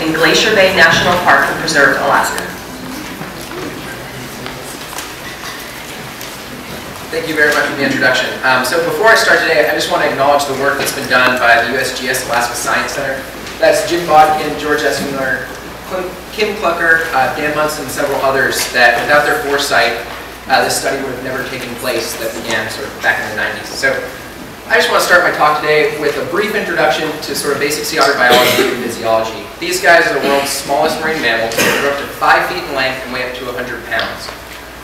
in Glacier Bay National Park and Preserve, Alaska. Thank you very much for the introduction. So before I start today, I just want to acknowledge the work that's been done by the USGS Alaska Science Center. That's Jim Bodkin, George S. Mueller, Kim Clucker, Dan Munson, and several others that without their foresight, this study would have never taken place that began sort of back in the 90s. So I just want to start my talk today with a brief introduction to sort of basic sea otter biology and physiology. These guys are the world's smallest marine mammals. They're up to 5 feet in length and weigh up to 100 pounds.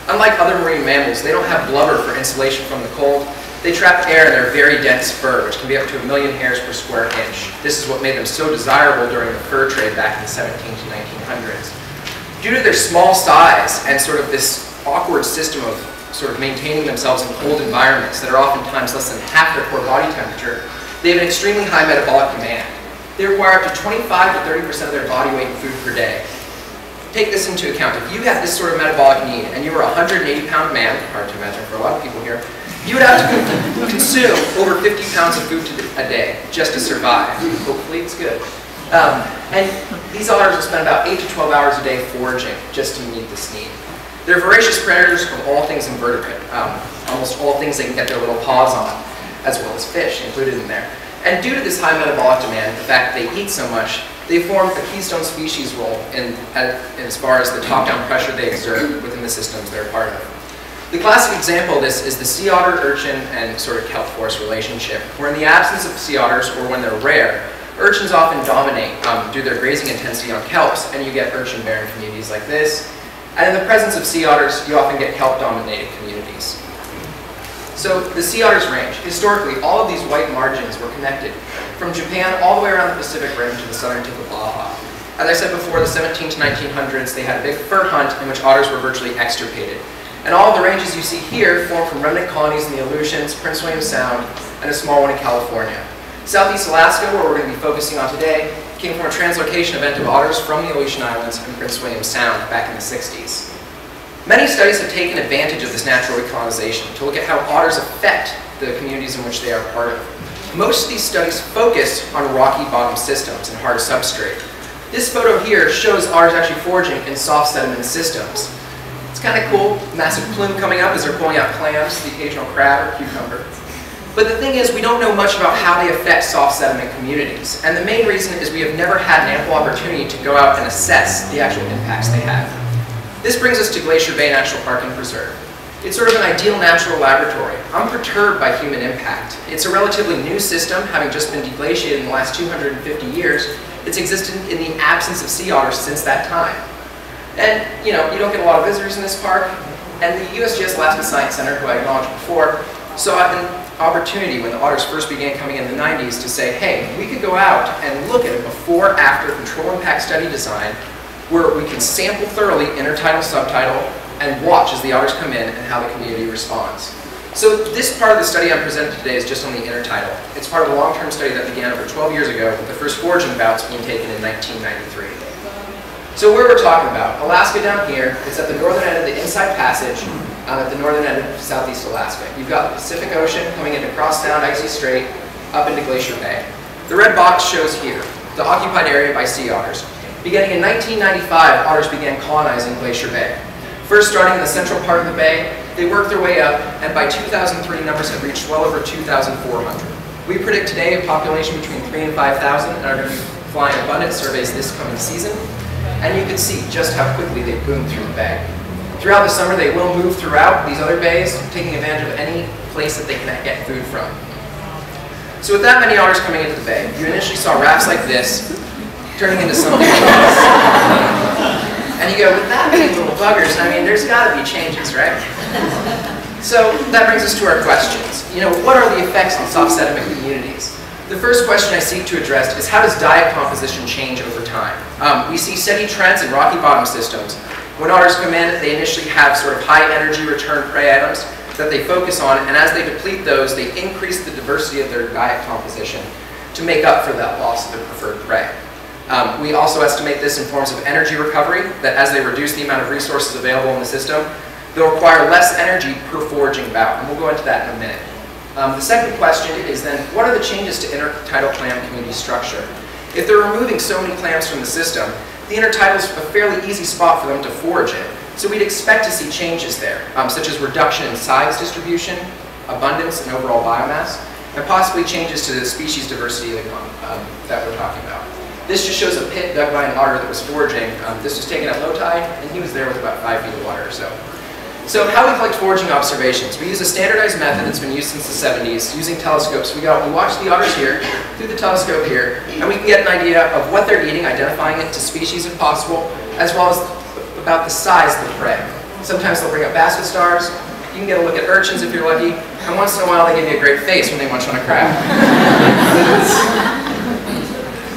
Unlike other marine mammals, they don't have blubber for insulation from the cold. They trap air in their very dense fur, which can be up to 1 million hairs per square inch. This is what made them so desirable during the fur trade back in the 17 to 1900s. Due to their small size and sort of this awkward system of sort of maintaining themselves in cold environments that are oftentimes less than half their core body temperature, they have an extremely high metabolic demand. They require up to 25 to 30% of their body weight in food per day. Take this into account. If you had this sort of metabolic need and you were a 180-pound man, hard to imagine for a lot of people here, you would have to consume over 50 pounds of food a day just to survive. Hopefully it's good. And these otters will spend about 8 to 12 hours a day foraging just to meet this need. They're voracious predators of all things invertebrate, almost all things they can get their little paws on, as well as fish included in there. And due to this high metabolic demand, the fact that they eat so much, they form a keystone species role in as far as the top-down pressure they exert within the systems they're part of. The classic example of this is the sea otter, urchin, and sort of kelp-forest relationship, where in the absence of sea otters, or when they're rare, urchins often dominate due to their grazing intensity on kelps, and you get urchin-bearing communities like this. And in the presence of sea otters, you often get kelp-dominated communities. So the sea otters range. Historically, all of these white margins were connected from Japan all the way around the Pacific Rim to the southern tip of Baja. As I said before, the 17 to 1900s, they had a big fur hunt in which otters were virtually extirpated. And all of the ranges you see here form from remnant colonies in the Aleutians, Prince William Sound, and a small one in California. Southeast Alaska, where we're going to be focusing on today, came from a translocation event of otters from the Aleutian Islands and Prince William Sound back in the 60s. Many studies have taken advantage of this natural recolonization to look at how otters affect the communities in which they are part of. Most of these studies focus on rocky bottom systems and hard substrate. This photo here shows otters actually foraging in soft sediment systems. It's kind of cool, massive plume coming up as they're pulling out clams, the occasional crab or cucumber. But the thing is, we don't know much about how they affect soft sediment communities. And the main reason is we have never had an ample opportunity to go out and assess the actual impacts they have. This brings us to Glacier Bay National Park and Preserve. It's sort of an ideal natural laboratory, unperturbed by human impact. It's a relatively new system, having just been deglaciated in the last 250 years. It's existed in the absence of sea otters since that time. And, you know, you don't get a lot of visitors in this park. And the USGS Alaska Science Center, who I acknowledged before, saw an opportunity when the otters first began coming in the 90s to say, hey, we could go out and look at a before-after control impact study design where we can sample thoroughly intertidal, subtidal, and watch as the otters come in and how the community responds. So this part of the study I'm presenting today is just on the intertidal. It's part of a long-term study that began over 12 years ago with the first foraging bouts being taken in 1993. So where we're talking about, Alaska down here, it's at the northern end of the Inside Passage, at the northern end of Southeast Alaska. You've got the Pacific Ocean coming into Crosstown, Icy Strait, up into Glacier Bay. The red box shows here, the occupied area by sea otters. Beginning in 1995, otters began colonizing Glacier Bay. First starting in the central part of the bay, they worked their way up, and by 2003 numbers have reached well over 2,400. We predict today a population between 3,000 and 5,000 and are going to be flying abundance surveys this coming season. And you can see just how quickly they boom through the bay. Throughout the summer, they will move throughout these other bays, taking advantage of any place that they can get food from. So with that many otters coming into the bay, you initially saw rafts like this, turning into something else. And you go, with that many little buggers, I mean, there's got to be changes, right? So that brings us to our questions. You know, what are the effects on soft sediment communities? The first question I seek to address is how does diet composition change over time? We see steady trends in rocky bottom systems. When otters come in, they initially have sort of high energy return prey items that they focus on, and as they deplete those, they increase the diversity of their diet composition to make up for that loss of their preferred prey. We also estimate this in forms of energy recovery, that as they reduce the amount of resources available in the system, they'll require less energy per foraging bout, and we'll go into that in a minute. The second question is then, what are the changes to intertidal clam community structure? If they're removing so many clams from the system, the intertidal is a fairly easy spot for them to forage in. So we'd expect to see changes there, such as reduction in size distribution, abundance, and overall biomass, and possibly changes to the species diversity that we're talking about. This just shows a pit dug by an otter that was foraging. This was taken at low tide, and he was there with about 5 feet of water or so. So how we collect foraging observations. We use a standardized method that's been used since the 70s, using telescopes. We watch the otters here, through the telescope here, and we can get an idea of what they're eating, identifying it to species if possible, as well as about the size of the prey. Sometimes they'll bring up basket stars. You can get a look at urchins if you're lucky, and once in a while they give you a great face when they munch on a crab.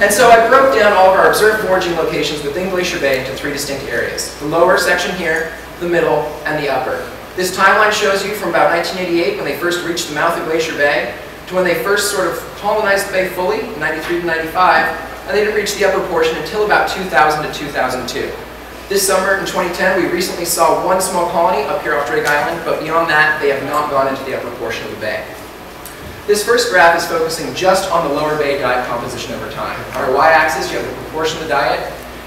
And so I broke down all of our observed foraging locations within Glacier Bay into 3 distinct areas. The lower section here, the middle, and the upper. This timeline shows you from about 1988, when they first reached the mouth of Glacier Bay, to when they first sort of colonized the bay fully, 93 to 95, and they didn't reach the upper portion until about 2000 to 2002. This summer in 2010, we recently saw one small colony up here off Drake Island, but beyond that, they have not gone into the upper portion of the bay. This first graph is focusing just on the lower bay diet composition over time. On our y-axis, you have the proportion of the diet,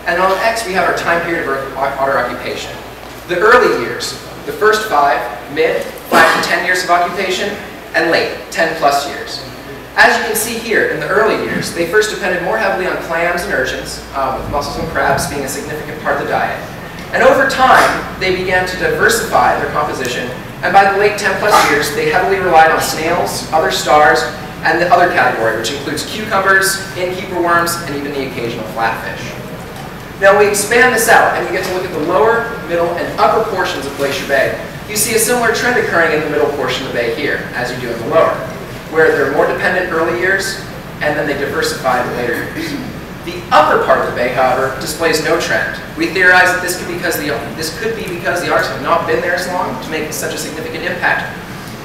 and on x, we have our time period of otter occupation. The early years, the first 5, mid, 5 to 10 years of occupation, and late, 10 plus years. As you can see here, in the early years, they first depended more heavily on clams and urchins, with mussels and crabs being a significant part of the diet. And over time, they began to diversify their composition, and by the late 10 plus years, they heavily relied on snails, other stars, and the other category, which includes cucumbers, innkeeper worms, and even the occasional flatfish. Now we expand this out, and you get to look at the lower, middle, and upper portions of Glacier Bay. You see a similar trend occurring in the middle portion of the bay here, as you do in the lower, where they're more dependent early years, and then they diversify in later years. The upper part of the bay, however, displays no trend. We theorize that this could be because the otters have not been there as long to make such a significant impact,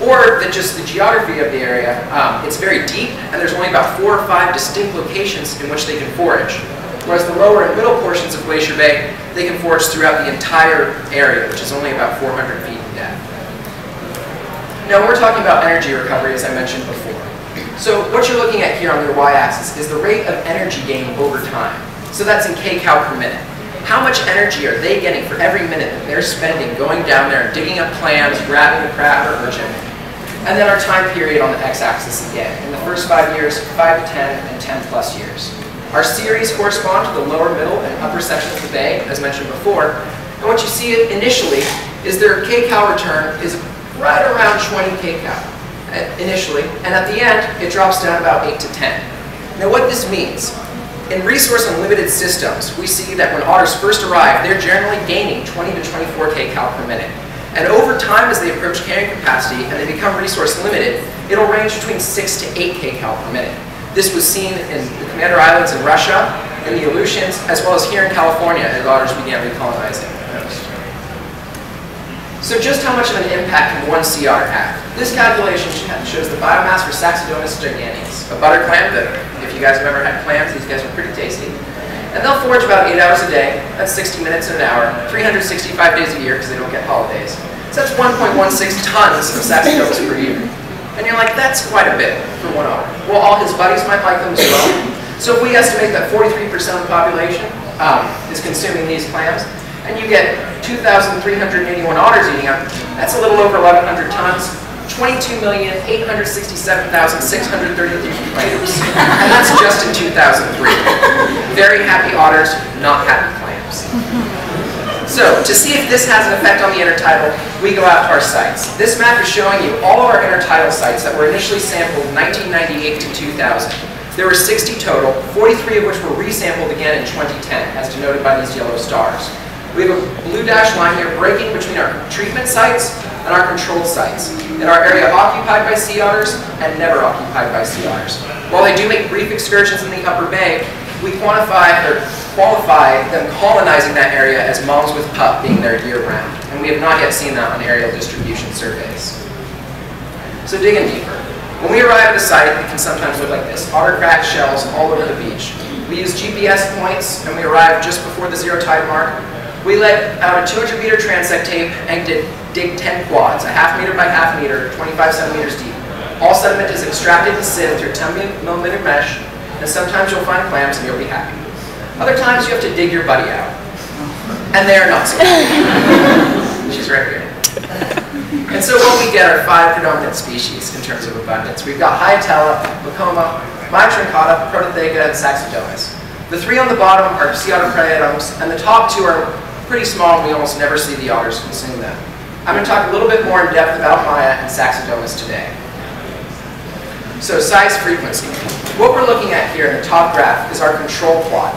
or that just the geography of the area, it's very deep, and there's only about 4 or 5 distinct locations in which they can forage. Whereas the lower and middle portions of Glacier Bay, they can forage throughout the entire area, which is only about 400 feet in depth. Now we're talking about energy recovery, as I mentioned before. So what you're looking at here on your y-axis is the rate of energy gain over time. So that's in kcal per minute. How much energy are they getting for every minute that they're spending going down there and digging up clams, grabbing a crab or urchin? And then our time period on the x-axis again. In the first 5 years, 5 to 10, and 10 plus years. Our series correspond to the lower, middle, and upper sections of the bay, as mentioned before. And what you see initially is their kcal return is right around 20 kcal initially, and at the end, it drops down about 8 to 10. Now what this means, in resource unlimited systems, we see that when otters first arrive, they're generally gaining 20 to 24 kcal per minute. And over time, as they approach carrying capacity and they become resource limited, it'll range between 6 to 8 kcal per minute. This was seen in the Commander Islands in Russia, in the Aleutians, as well as here in California as otters began recolonizing. So just how much of an impact can one sea otter have? This calculation shows the biomass for Saxodontis giganteus, a butter clam that, if you guys have ever had clams, these guys are pretty tasty. And they'll forage about 8 hours a day, that's 60 minutes in an hour, 365 days a year because they don't get holidays. So that's 1.16 tons of Saxodontis per year. And you're like, that's quite a bit for one otter. Well, all his buddies might like them as well. So if we estimate that 43% of the population is consuming these clams, and you get 2,381 otters eating them, that's a little over 1,100 tons, 22,867,633 clams. And that's just in 2003. Very happy otters, not happy clams. So, to see if this has an effect on the intertidal, we go out to our sites. This map is showing you all of our intertidal sites that were initially sampled 1998 to 2000. There were 60 total, 43 of which were resampled again in 2010, as denoted by these yellow stars. We have a blue dashed line here breaking between our treatment sites and our controlled sites, in our area occupied by sea otters and never occupied by sea otters. While they do make brief excursions in the upper bay, we qualify them colonizing that area as moms with pup being there year-round, and we have not yet seen that on aerial distribution surveys. So digging deeper. When we arrive at a site, it can sometimes look like this, otter cracked shells all over the beach. We use GPS points, and we arrive just before the zero tide mark. We let out a 200-meter transect tape and dig 10 quads, a half meter by half meter, 25 centimeters deep. All sediment is extracted and sieved through 10mm mesh, and sometimes you'll find clams and you'll be happy. Other times you have to dig your buddy out, and they are not so happy. She's right here. And so what we get are 5 predominant species in terms of abundance. We've got Hyatella, Lacoma, Weitzman2010WSN, Prototheca, and Saxodomus. The 3 on the bottom are sea otter predators, and the top 2 are pretty small, and we almost never see the otters consume them. I'm going to talk a little bit more in depth about Maya and Saxodomus today. So size frequency. What we're looking at here in the top graph is our control plot.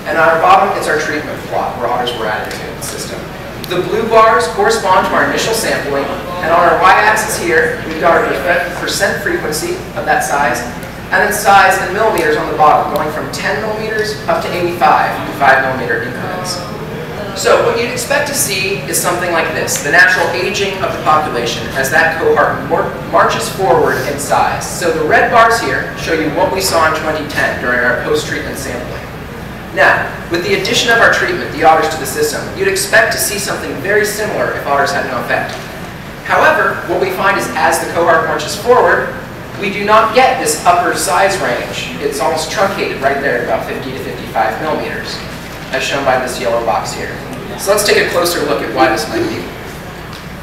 And on our bottom is our treatment plot, where otters were added to the system. The blue bars correspond to our initial sampling, and on our y-axis here, we've got our percent frequency of that size, and then size in millimeters on the bottom, going from 10 millimeters up to 85 in 5 millimeter increments. So what you'd expect to see is something like this, the natural aging of the population as that cohort marches forward in size. So the red bars here show you what we saw in 2010 during our post-treatment sampling. Now, with the addition of our treatment, the otters to the system, you'd expect to see something very similar if otters had no effect. However, what we find is as the cohort marches forward, we do not get this upper size range. It's almost truncated right there at about 50 to 55 millimeters, as shown by this yellow box here. So let's take a closer look at why this might be.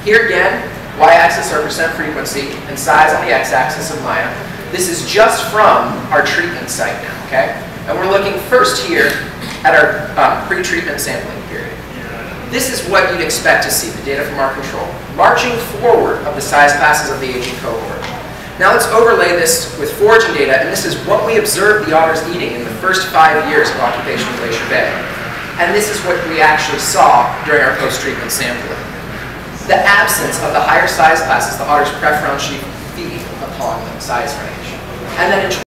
Here again, y-axis are percent frequency and size on the x-axis of Maya. This is just from our treatment site now, okay? And we're looking first here at our pre-treatment sampling period. This is what you'd expect to see, the data from our control, marching forward of the size classes of the aging cohort. Now let's overlay this with foraging data, and this is what we observed the otters eating in the first 5 years of occupation of Glacier Bay. And this is what we actually saw during our post-treatment sampling. The absence of the higher size classes the otters preferentially feed upon the size range. And then in